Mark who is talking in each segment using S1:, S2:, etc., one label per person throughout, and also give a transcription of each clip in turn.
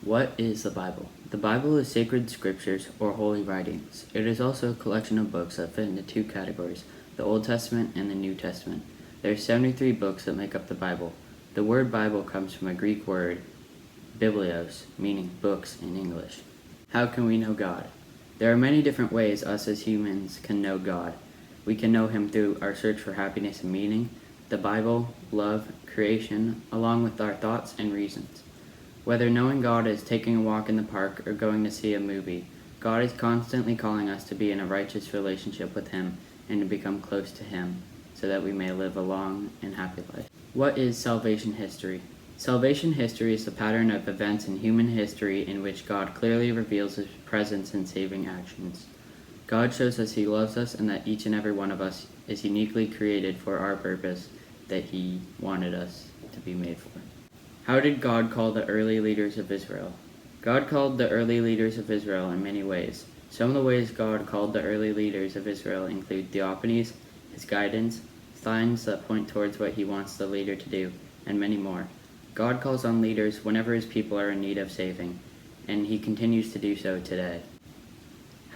S1: What is the Bible? The Bible is sacred scriptures or holy writings. It is also a collection of books that fit into two categories, the Old Testament and the New Testament. There are 73 books that make up the Bible. The word Bible comes from a Greek word, biblios, meaning books in English. How can we know God? There are many different ways us as humans can know God. We can know Him through our search for happiness and meaning, the Bible, love, creation, along with our thoughts and reasons. Whether knowing God is taking a walk in the park or going to see a movie, God is constantly calling us to be in a righteous relationship with Him and to become close to Him so that we may live a long and happy life. What is salvation history? Salvation history is the pattern of events in human history in which God clearly reveals His presence in saving actions. God shows us He loves us and that each and every one of us is uniquely created for our purpose that He wanted us to be made for. How did God call the early leaders of Israel? God called the early leaders of Israel in many ways. Some of the ways God called the early leaders of Israel include theophanies, His guidance, signs that point towards what He wants the leader to do, and many more. God calls on leaders whenever His people are in need of saving, and He continues to do so today.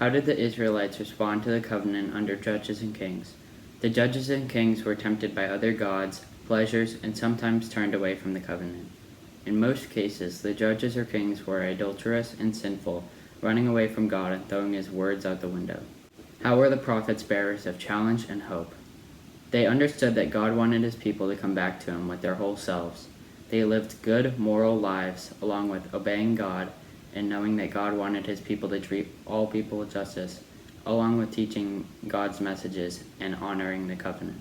S1: How did the Israelites respond to the covenant under judges and kings? The judges and kings were tempted by other gods, pleasures, and sometimes turned away from the covenant. In most cases, the judges or kings were adulterous and sinful, running away from God and throwing His words out the window. How were the prophets bearers of challenge and hope? They understood that God wanted His people to come back to Him with their whole selves. They lived good, moral lives, along with obeying God and knowing that God wanted His people to treat all people with justice, along with teaching God's messages and honoring the covenant.